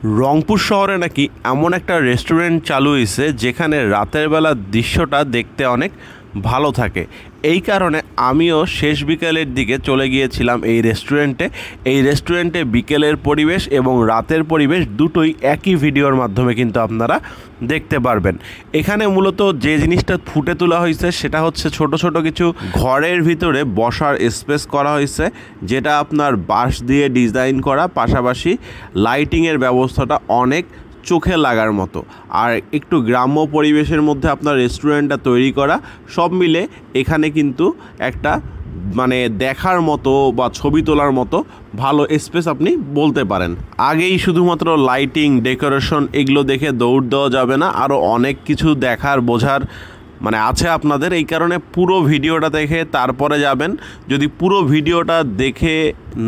রংপুর শহরে নাকি এমন একটা রেস্টুরেন্ট চালু হয়েছে যেখানে রাতের বেলা দৃশ্যটা দেখতে অনেক ভালো থাকে। এই কারণে আমিও শেষ বিকেলের দিকে চলে গিয়েছিলাম এই রেস্টুরেন্টে বিকেলের পরিবেশ এবং রাতের পরিবেশ দুটোই একই ভিডিওর মাধ্যমে কিন্তু আপনারা দেখতে পারবেন। এখানে মূলত যে জিনিসটা ফুটে তোলা হয়েছে সেটা হচ্ছে ছোট ছোট কিছু ঘরের ভিতরে বসার স্পেস করা হয়েছে, যেটা আপনার বাঁশ দিয়ে ডিজাইন করা, পাশাপাশি লাইটিংয়ের ব্যবস্থাটা অনেক চোখে লাগার মতো, আর একটু গ্রাম্য পরিবেশের মধ্যে আপনার রেস্টুরেন্টটা তৈরি করা, সব মিলে এখানে কিন্তু একটা মানে দেখার মতো বা ছবি তোলার মতো ভালো স্পেস আপনি বলতে পারেন। আগেই শুধুমাত্র লাইটিং, ডেকোরেশন এগুলো দেখে দৌড় দেওয়া যাবে না, আরও অনেক কিছু দেখার বোঝার মানে আছে আপনাদের। এই কারণে পুরো ভিডিওটা দেখে তারপরে যাবেন। যদি পুরো ভিডিওটা দেখে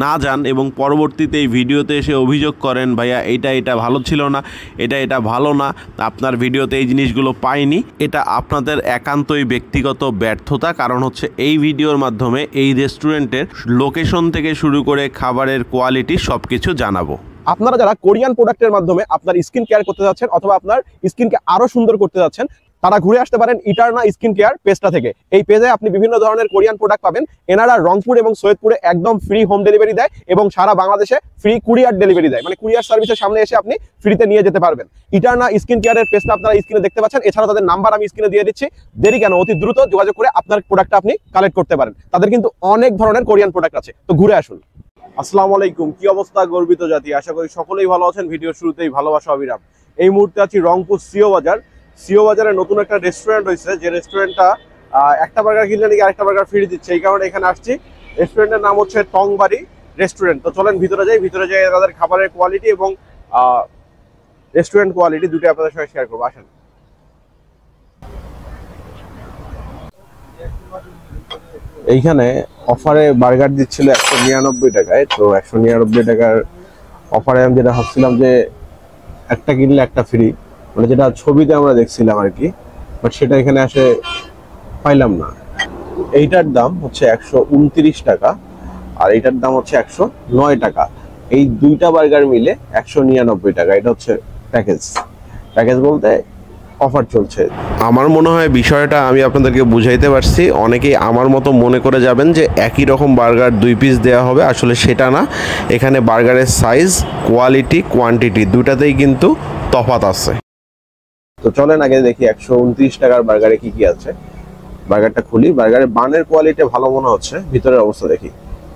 না যান এবং পরবর্তীতে এই ভিডিওতে এসে অভিযোগ করেন ভাইয়া এটা ভালো ছিল না, এটা ভালো না, আপনার ভিডিওতে এই জিনিসগুলো পাইনি, এটা আপনাদের একান্তই ব্যক্তিগত ব্যর্থতা। কারণ হচ্ছে এই ভিডিওর মাধ্যমে এই রেস্টুরেন্টের লোকেশন থেকে শুরু করে খাবারের কোয়ালিটি সব কিছু জানাবো। আপনারা যারা কোরিয়ান প্রোডাক্টের মাধ্যমে আপনার স্কিন কেয়ার করতে যাচ্ছেন অথবা আপনার স্কিনকে আরো সুন্দর করতে যাচ্ছেন, তারা ঘুরে আসতে পারেন ইটারনা স্কিন কেয়ার পেজটা থেকে। এই পেজে আপনি বিভিন্ন ধরনের কোরিয়ান প্রোডাক্ট পাবেন। এনারা রংপুর এবং সৈয়দপুরে একদম ফ্রি হোম ডেলিভারি দেয় এবং সারা বাংলাদেশে ফ্রি কুরিয়ার ডেলিভারি দেয়, মানে কুরিয়ার সার্ভিসের সামনে এসে আপনি ফ্রিতে নিয়ে যেতে পারবেন। ইটারনা স্কিন কেয়ারের পেজটা আপনারা স্ক্রিনে দেখতে পাচ্ছেন। এছাড়া তাদের নাম্বার আমি স্ক্রিনে দিয়ে দিচ্ছি, দেরি কেন, অতি দ্রুত যোগাযোগ করে আপনার প্রোডাক্টটা আপনি কালেক্ট করতে পারেন। তাদের কিন্তু অনেক ধরনের কোরিয়ান প্রোডাক্ট আছে, তো ঘুরে আসুন। আসসালামু আলাইকুম, কি অবস্থা গর্বিত জাতি, আশা করি সকলেই ভালো আছেন। ভিডিওর শুরুতেই ভালোবাসা অবিরাম। এই মুহূর্তে আছি রংপুর সিও বাজার। সিও বাজারে নতুন একটা রেস্টুরেন্ট হয়েছে, যে রেস্টুরেন্টটা একটা বার্গার কিনলে নাকি আরেকটা বার্গার ফ্রি দিচ্ছে। এই কারণে এখানে আসছি। রেস্টুরেন্টের নাম হচ্ছে টংবাড়ি রেস্টুরেন্ট। তো চলেন ভিতরে যাই তাদের খাবারের কোয়ালিটি এবং রেস্টুরেন্ট কোয়ালিটি দুটো আপনাদের সঙ্গে শেয়ার করবো। আসেন। এইখানে অফারে বার্গার দিচ্ছিল 199 টাকায়। তো 199 টাকার অফারে আমি যেটা ভাবছিলাম যে একটা কিনলে একটা ফ্রি, মানে যেটা ছবিতে আমরা দেখছিলাম আর কি, বাট সেটা এখানে আসে পাইলাম না। এইটার দাম হচ্ছে 129 টাকা আর এইটার দাম হচ্ছে 109 টাকা। এই দুইটা বার্গার মিলে 199 টাকা। এটা হচ্ছে প্যাকেজ বলতে অফার চলছে। আমার মনে হয় বিষয়টা আমি আপনাদেরকে বুঝাইতে পারছি। অনেকেই আমার মতো মনে করে যাবেন যে একই রকম বার্গার 2 পিস দেওয়া হবে, আসলে সেটা না। এখানে বার্গারের সাইজ, কোয়ালিটি, কোয়ান্টিটি দুটাতেই কিন্তু তফাৎ আছে। তো চলেন আগে দেখি 129 টাকার বার্গারে কি আছে। বার্গারটা খুলি। বার্গারের বানের কোয়ালিটি ভালো মনে হচ্ছে। ভিতরের অবস্থা দেখি।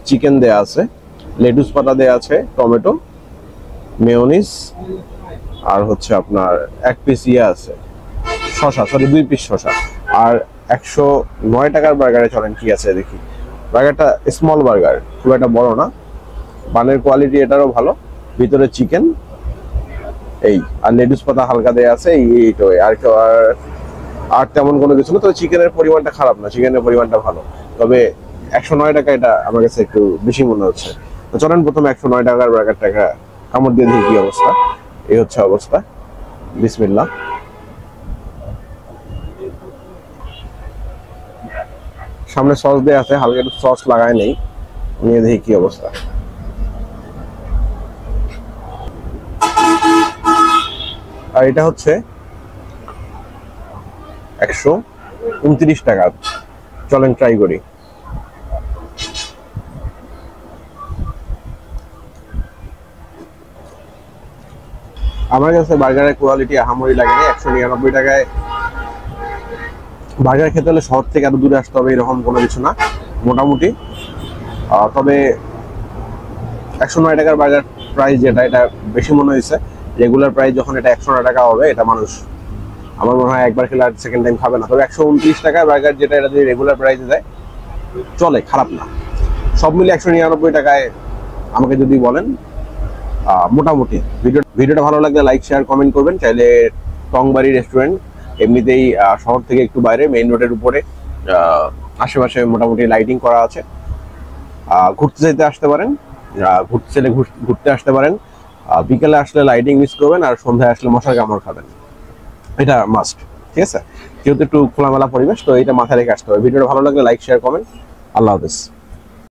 চিকেন দেয়া আছে, লেটুস পাতা দেয়া আছে, টমেটো, মেয়োনিজ, আর হচ্ছে আপনার 1 পিস আছে শসা, 2 পিস শসা। আর 109 টাকার বার্গারে চলেন কি আছে দেখি। বার্গারটা স্মল বার্গার, খুব একটা বড় না। বানের কোয়ালিটি এটারও ভালো। ভিতরে চিকেন এই, আর লেটুস পাতা হালকা দেয়া আছে এইটাই। আর তেমন কোনো কিছু না। তবে চিকেনের পরিমাণটা খারাপ না, চিকেনের পরিমাণটা ভালো। তবে 109 টাকা এটা আমার কাছে একটু বেশি মনে হচ্ছে। তো চলেন প্রথমে 109 টাকার বার্গারটাকে কামড় দিয়ে দেখি কি অবস্থা। এই হচ্ছে অবস্থা। বিসমিল্লাহ। সামনে সস দেয়া আছে, হালকা একটু সস লাগায় নেই, নিয়ে দেখি কি অবস্থা। আর এটা হচ্ছে 129 টাকা। চলেন ট্রাই করি। আমার কাছে বার্গারের কোয়ালিটি আহামরি লাগেনি। 199 টাকায় বার্গার খেতে হলে শহর থেকে এত দূরে আসতে হবে এরকম কোনো কিছু না, মোটামুটি। তবে 109 টাকার বার্গার প্রাইস যেটা, এটা বেশি মনে হয়েছে। রেগুলার প্রাইস যখন এটা 109 টাকা হবে, এটা মানুষ আমার মনে হয় একবার খেলে আর সেকেন্ড টাইম খাবে না। তবে 129 টাকার বার্গার যেটা, এটা যদি রেগুলার প্রাইসে দেয় চলে, খারাপ না। সব মিলে 199 টাকায় আমাকে যদি বলেন মোটামুটি। ভিডিওটা ভালো লাগলে লাইক, শেয়ার, কমেন্ট করবেন। চাইলে টংবাড়ি রেস্টুরেন্ট এমনিতেই শহর থেকে একটু বাইরে, মেইন রোডের উপরে, আশেপাশে মোটামুটি লাইটিং করা আছে। ঘুরতে যেতে আসতে পারেন, ঘুরতে আসতে পারেন। বিকেলে আসলে লাইটিং মিস করবেন, আর সন্ধ্যায় আসলে মশার কামড় খাবেন, এটা মাস্ট। ঠিক আছে, যেহেতু একটু খোলামেলা পরিবেশ, তো এটা মাথায় রেখে আসতে হবে। ভিডিওটা ভালো লাগলে লাইক, শেয়ার, কমেন্ট। আল্লাহ হাফেজ।